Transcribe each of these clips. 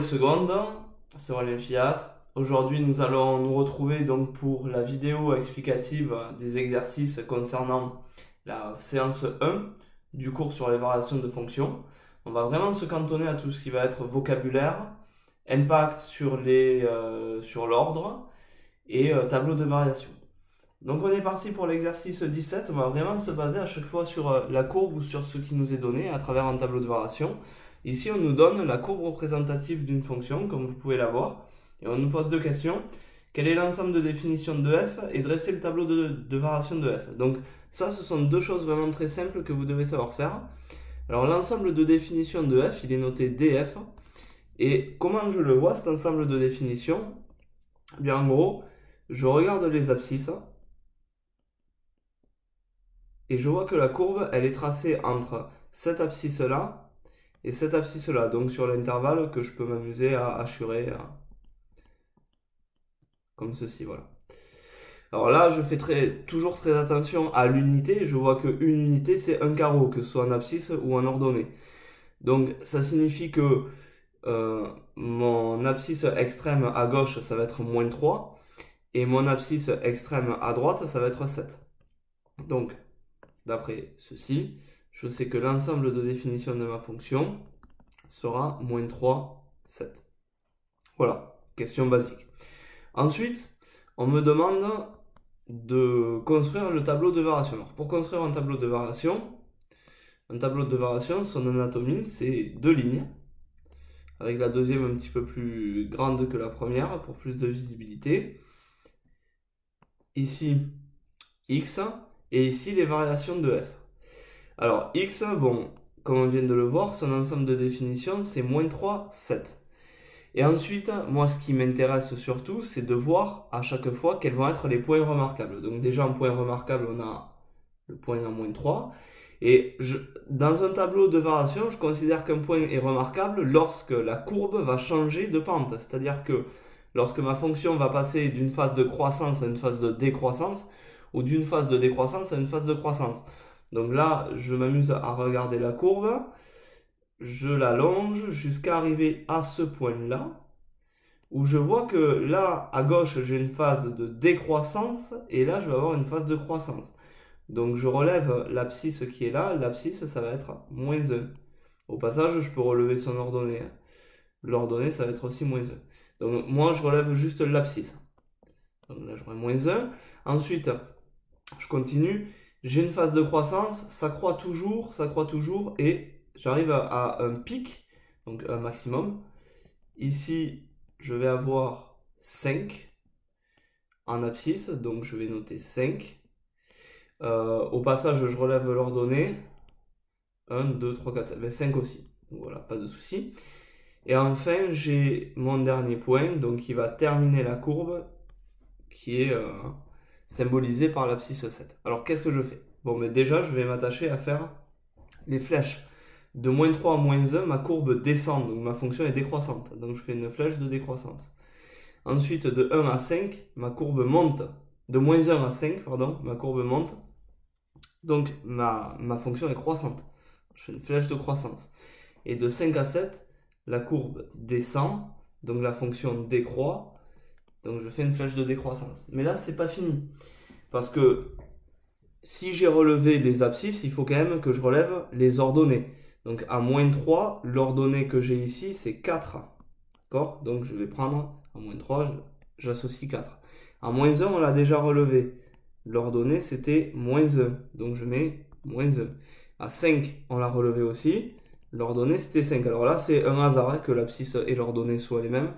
secondes, c'est Aurélien Fiat. Aujourd'hui, nous allons nous retrouver donc pour la vidéo explicative des exercices concernant la séance 1 du cours sur les variations de fonctions. On va vraiment se cantonner à tout ce qui va être vocabulaire, impact sur l'ordre et tableau de variation. Donc on est parti pour l'exercice 17, on va vraiment se baser à chaque fois sur la courbe ou sur ce qui nous est donné à travers un tableau de variation. Ici on nous donne la courbe représentative d'une fonction, comme vous pouvez la voir, et on nous pose deux questions. Quel est l'ensemble de définition de f et dresser le tableau de variation de f. Donc ça, ce sont deux choses vraiment très simples que vous devez savoir faire. Alors l'ensemble de définition de f, il est noté df, et comment je le vois cet ensemble de définition? Eh bien en gros, je regarde les abscisses, et je vois que la courbe, elle est tracée entre cette abscisse-là et cette abscisse-là. Donc sur l'intervalle que je peux m'amuser à hachurer comme ceci, voilà. Alors là, je fais toujours très attention à l'unité. Je vois qu'une unité, c'est un carreau, que ce soit en abscisse ou en ordonnée. Donc ça signifie que mon abscisse extrême à gauche, ça va être moins 3. Et mon abscisse extrême à droite, ça va être 7. Donc, d'après ceci, je sais que l'ensemble de définition de ma fonction sera moins 3, 7. Voilà, question basique. Ensuite, on me demande de construire le tableau de variation. Alors, pour construire un tableau de variation, son anatomie, c'est deux lignes, avec la deuxième un petit peu plus grande que la première, pour plus de visibilité. Ici, x, et ici, les variations de f. Alors, x, bon, comme on vient de le voir, son ensemble de définition, c'est moins 3, 7. Et ensuite, moi, ce qui m'intéresse surtout, c'est de voir à chaque fois quels vont être les points remarquables. Donc déjà, en point remarquable, on a le point en moins 3. Et dans un tableau de variation, je considère qu'un point est remarquable lorsque la courbe va changer de pente. C'est-à-dire que lorsque ma fonction va passer d'une phase de croissance à une phase de décroissance, ou d'une phase de décroissance à une phase de croissance. Donc là, je m'amuse à regarder la courbe, je l'allonge jusqu'à arriver à ce point-là, où je vois que là, à gauche, j'ai une phase de décroissance, et là, je vais avoir une phase de croissance. Donc je relève l'abscisse qui est là, l'abscisse, ça va être moins 1. Au passage, je peux relever son ordonnée. L'ordonnée, ça va être aussi moins 1. Donc moi, je relève juste l'abscisse. Donc là, j'aurai moins 1. Ensuite, je continue. J'ai une phase de croissance, ça croît toujours, et j'arrive à un pic, donc un maximum. Ici, je vais avoir 5 en abscisse, donc je vais noter 5. Au passage, je relève l'ordonnée. 1, 2, 3, 4, 5 aussi. Donc voilà, pas de souci. Et enfin, j'ai mon dernier point, donc qui va terminer la courbe, qui est symbolisé par l'abscisse 7. Alors qu'est-ce que je fais? Bon, mais déjà, je vais m'attacher à faire les flèches. De moins 3 à moins 1, ma courbe descend, donc ma fonction est décroissante. Donc je fais une flèche de décroissance. Ensuite, de 1 à 5, ma courbe monte. De moins 1 à 5, pardon, ma courbe monte. Donc ma fonction est croissante. Je fais une flèche de croissance. Et de 5 à 7, la courbe descend, donc la fonction décroît. Donc je fais une flèche de décroissance. Mais là, c'est pas fini. Parce que si j'ai relevé les abscisses, il faut quand même que je relève les ordonnées. Donc à moins 3, l'ordonnée que j'ai ici, c'est 4. D'accord? Donc je vais prendre, à moins 3, j'associe 4. À moins 1, on l'a déjà relevé. L'ordonnée, c'était moins 1. Donc je mets moins 1. À 5, on l'a relevé aussi. L'ordonnée, c'était 5. Alors là, c'est un hasard que l'abscisse et l'ordonnée soient les mêmes.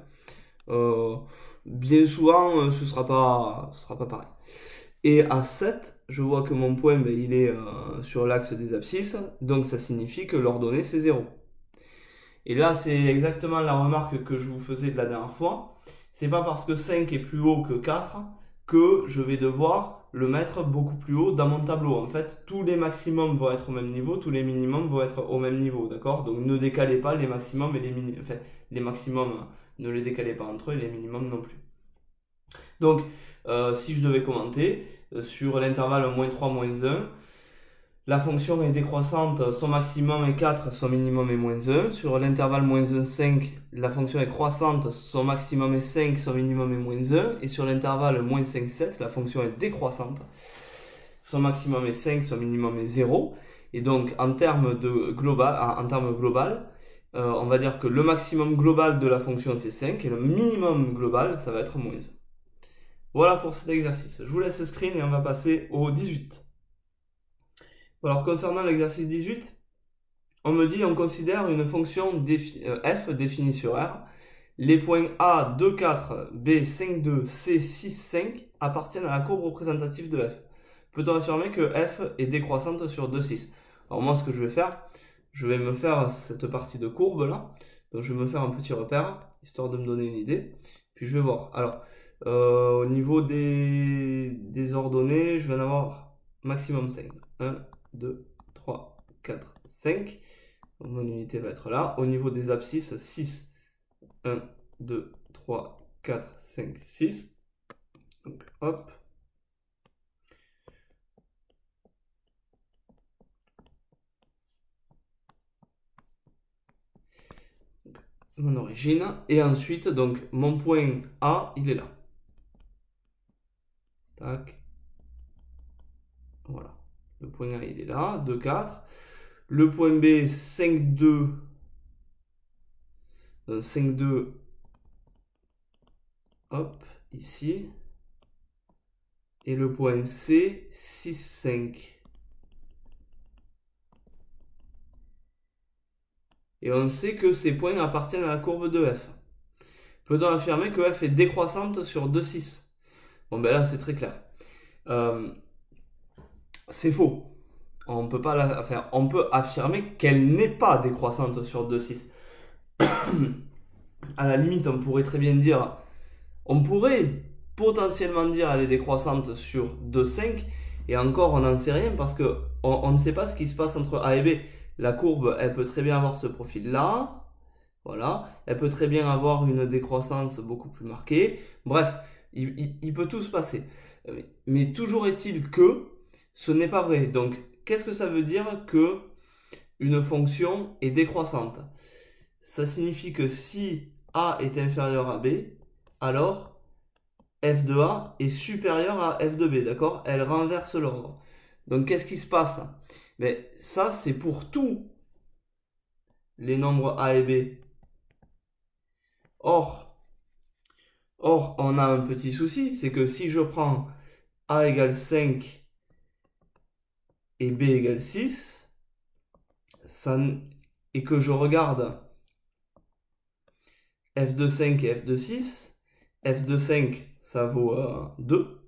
Bien souvent, ce sera pas pareil. Et à 7, je vois que mon point, il est sur l'axe des abscisses. Donc ça signifie que l'ordonnée, c'est 0. Et là, c'est exactement la remarque que je vous faisais de la dernière fois. C'est pas parce que 5 est plus haut que 4 que je vais devoir le mettre beaucoup plus haut dans mon tableau. En fait, tous les maximums vont être au même niveau, tous les minimums vont être au même niveau, d'accord? Donc ne décalez pas les maximums et les minimums. Enfin, les maximums, ne les décalez pas entre eux et les minimums non plus. Donc, si je devais commenter, sur l'intervalle moins 3, moins 1, la fonction est décroissante, son maximum est 4, son minimum est moins 1. Sur l'intervalle moins 1, 5, la fonction est croissante, son maximum est 5, son minimum est moins 1. Et sur l'intervalle moins 5, 7, la fonction est décroissante, son maximum est 5, son minimum est 0. Et donc en termes global, on va dire que le maximum global de la fonction c'est 5 et le minimum global ça va être moins 1. Voilà pour cet exercice. Je vous laisse screen et on va passer au 18. Alors concernant l'exercice 18, on me dit on considère une fonction f définie sur R. Les points A, 2, 4, B, 5, 2, C, 6, 5 appartiennent à la courbe représentative de f. Peut-on affirmer que f est décroissante sur 2, 6? Alors moi ce que je vais faire, je vais me faire cette partie de courbe là. Donc je vais me faire un petit repère, histoire de me donner une idée. Puis je vais voir. Alors, au niveau des ordonnées, je vais en avoir maximum 5. 1, 2, 3, 4, 5. Donc mon unité va être là. Au niveau des abscisses, 6. 1, 2, 3, 4, 5, 6. Donc hop. Mon origine. Et ensuite, donc mon point A, il est là. Tac. Voilà. Le point A, il est là. 2, 4. Le point B, 5, 2. 5, 2. Hop, ici. Et le point C, 6, 5. Et on sait que ces points appartiennent à la courbe de f. Peut-on affirmer que f est décroissante sur 2, 6? Bon, ben là, c'est très clair. C'est faux. On peut pas la faire. On peut affirmer qu'elle n'est pas décroissante sur 2, 6. À la limite, on pourrait très bien dire... On pourrait potentiellement dire qu'elle est décroissante sur 2, 5. Et encore, on n'en sait rien parce que on ne sait pas ce qui se passe entre A et B. La courbe, elle peut très bien avoir ce profil-là. Voilà. Elle peut très bien avoir une décroissance beaucoup plus marquée. Bref, il peut tout se passer. Mais toujours est-il que ce n'est pas vrai. Donc, qu'est-ce que ça veut dire que une fonction est décroissante? Ça signifie que si A est inférieur à B, alors f de A est supérieur à f de B, d'accord? Elle renverse l'ordre. Donc, qu'est-ce qui se passe? Mais ça, c'est pour tous les nombres A et B. Or, on a un petit souci, c'est que si je prends A égale 5 et B égale 6, et que je regarde f de 5 et f de 6, f de 5, ça vaut 2.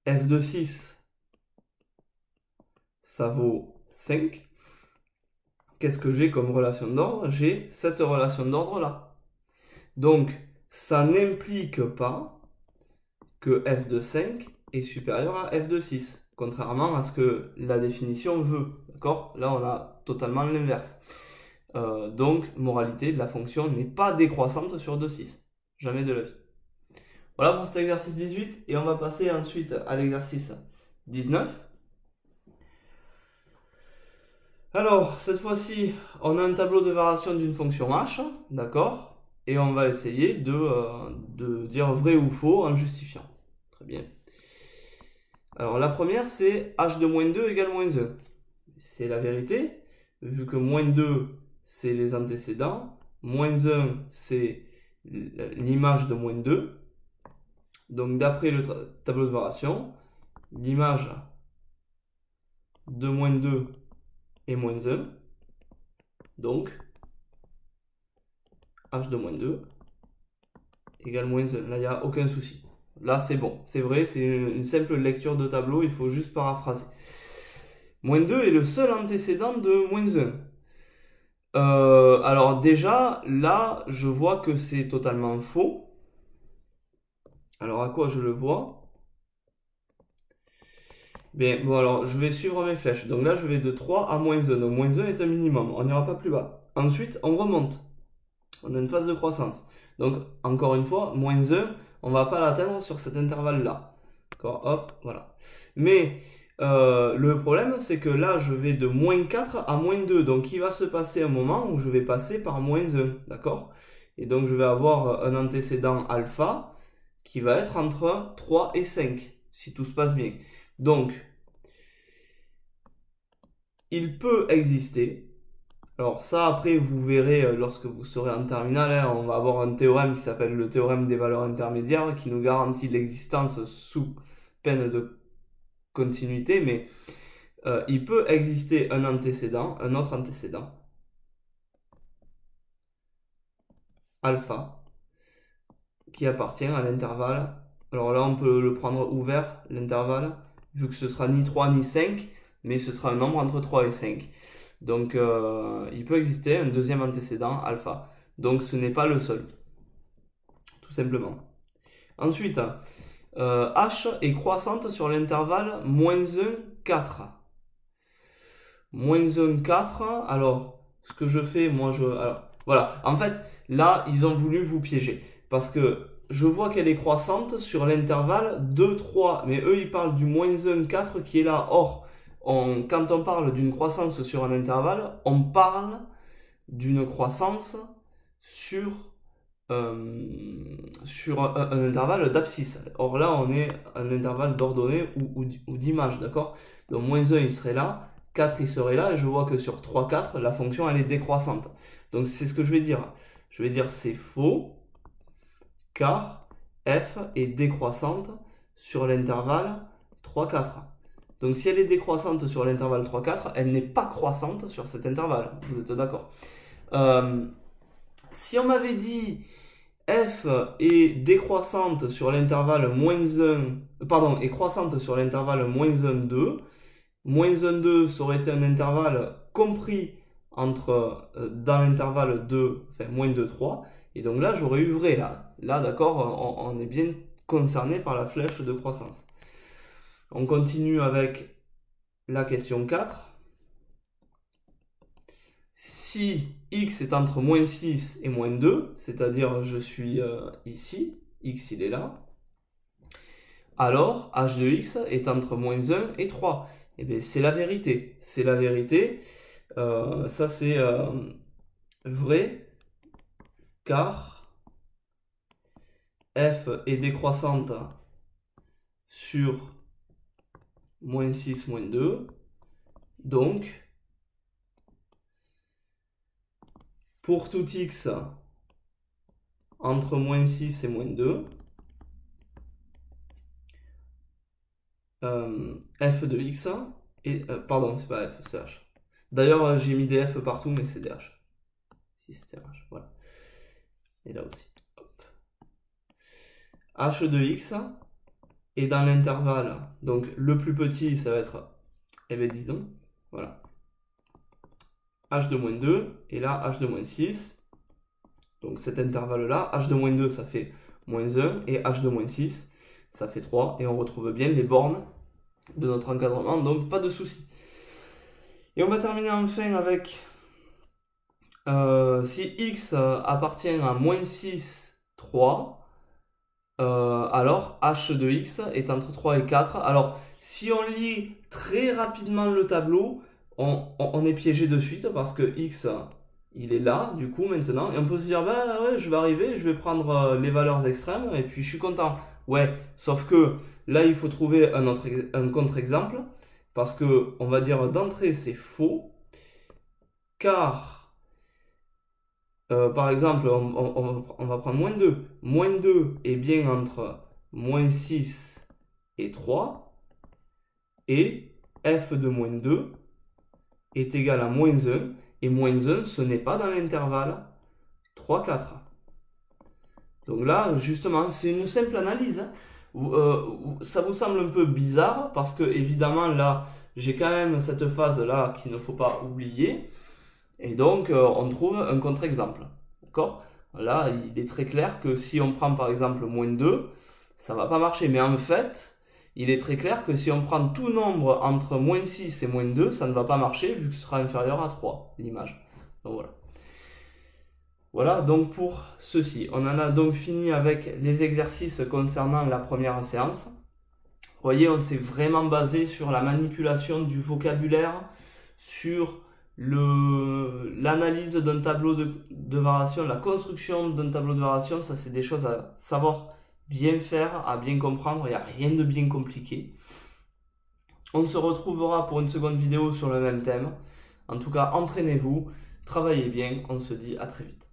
F de 6, ça vaut 5. Qu'est-ce que j'ai comme relation d'ordre? J'ai cette relation d'ordre-là. Donc, ça n'implique pas que f de 5 est supérieur à f de 6, contrairement à ce que la définition veut. D'accord? Là, on a totalement l'inverse. Donc, moralité, la fonction n'est pas décroissante sur 2, 6. Jamais de la vie. Voilà pour cet exercice 18. Et on va passer ensuite à l'exercice 19. Alors, cette fois-ci, on a un tableau de variation d'une fonction h, d'accord? Et on va essayer de dire vrai ou faux en justifiant. Très bien. Alors, la première, c'est h de moins 2 égale moins 1. C'est la vérité, vu que moins 2, c'est les antécédents. Moins 1, c'est l'image de moins 2. Donc, d'après le tableau de variation, l'image de moins 2 est moins 1. Donc, h de moins 2 égale moins 1. Là, il n'y a aucun souci. Là, c'est bon. C'est vrai, c'est une simple lecture de tableau. Il faut juste paraphraser. Moins 2 est le seul antécédent de moins 1. Alors déjà, là, je vois que c'est totalement faux. Alors, à quoi je le vois? Bien, bon, alors, je vais suivre mes flèches. Donc là, je vais de 3 à moins 1. Donc, moins 1 est un minimum. On n'ira pas plus bas. Ensuite, on remonte. On a une phase de croissance. Donc, encore une fois, moins 1, on ne va pas l'atteindre sur cet intervalle-là. D'accord? Hop, voilà. Mais, le problème, c'est que là, je vais de moins 4 à moins 2. Donc, il va se passer un moment où je vais passer par moins 1. D'accord? Et donc, je vais avoir un antécédent alpha qui va être entre 3 et 5, si tout se passe bien. Donc, il peut exister. Alors ça, après, vous verrez lorsque vous serez en terminale, hein, on va avoir un théorème qui s'appelle le théorème des valeurs intermédiaires qui nous garantit l'existence sous peine de continuité, mais il peut exister un autre antécédent, alpha, qui appartient à l'intervalle. Alors là, on peut le prendre ouvert, l'intervalle, vu que ce sera ni 3 ni 5, mais ce sera un nombre entre 3 et 5. Donc, il peut exister un deuxième antécédent, alpha. Donc, ce n'est pas le seul, tout simplement. Ensuite, h est croissante sur l'intervalle moins 1, 4. Moins 1, 4. Alors, ce que je fais, alors, voilà. En fait, là, ils ont voulu vous piéger. Parce que je vois qu'elle est croissante sur l'intervalle 2, 3. Mais eux, ils parlent du moins 1, 4 qui est là. Or, quand on parle d'une croissance sur un intervalle, on parle d'une croissance sur un intervalle d'abscisse. Or là, on est un intervalle d'ordonnée ou d'image, d'accord? Donc moins 1, il serait là, 4, il serait là, et je vois que sur 3, 4, la fonction, elle est décroissante. Donc c'est ce que je vais dire. Je vais dire c'est faux, car f est décroissante sur l'intervalle 3, 4. Donc si elle est décroissante sur l'intervalle 3, 4, elle n'est pas croissante sur cet intervalle. Vous êtes d'accord? Si on m'avait dit f est décroissante sur l'intervalle moins 1, pardon, est croissante sur l'intervalle moins 1, 2, moins 1, 2, ça aurait été un intervalle compris entre, dans l'intervalle 2, enfin moins 2, 3, et donc là j'aurais eu vrai, là. Là, d'accord, on est bien concerné par la flèche de croissance. On continue avec la question 4. Si x est entre moins 6 et moins 2, c'est-à-dire je suis ici, x il est là, alors h de x est entre moins 1 et 3. Et bien c'est la vérité. C'est la vérité. Ça c'est vrai, car f est décroissante sur moins 6, moins 2. Donc, pour tout x entre moins 6 et moins 2, f de x et pardon, c'est pas f, c'est h. D'ailleurs, j'ai mis des f partout, mais c'est des h. Si c'était h, voilà. Et là aussi. Hop. H de x est dans l'intervalle. Donc le plus petit, ça va être, eh bien disons, voilà. H de moins 2, et là H de moins 6. Donc cet intervalle-là, H de moins 2, ça fait moins 1, et H de moins 6, ça fait 3, et on retrouve bien les bornes de notre encadrement, donc pas de souci. Et on va terminer enfin avec si x appartient à moins 6, 3, alors h de x est entre 3 et 4. Alors si on lit très rapidement le tableau, on est piégé de suite parce que x il est là du coup maintenant, et on peut se dire bah ouais, je vais arriver, je vais prendre les valeurs extrêmes et puis je suis content. Ouais, sauf que là il faut trouver un contre-exemple parce que on va dire d'entrée c'est faux, car par exemple on va prendre moins 2. Moins 2 est bien entre moins 6 et 3, et f de moins 2 est égal à moins 1, et moins 1 ce n'est pas dans l'intervalle 3, 4. Donc là justement c'est une simple analyse, hein. Ça vous semble un peu bizarre parce que évidemment là j'ai quand même cette phase là qu'il ne faut pas oublier, et donc on trouve un contre-exemple, d'accord? Là il est très clair que si on prend par exemple moins 2, ça va pas marcher, mais en fait il est très clair que si on prend tout nombre entre moins 6 et moins 2, ça ne va pas marcher vu que ce sera inférieur à 3, l'image. Donc voilà. Voilà donc pour ceci. On en a donc fini avec les exercices concernant la première séance. Vous voyez, on s'est vraiment basé sur la manipulation du vocabulaire, sur l'analyse d'un tableau de variation, la construction d'un tableau de variation. Ça, c'est des choses à savoir bien faire, à bien comprendre. Il n'y a rien de bien compliqué. On se retrouvera pour une seconde vidéo sur le même thème. En tout cas, entraînez-vous, travaillez bien. On se dit à très vite.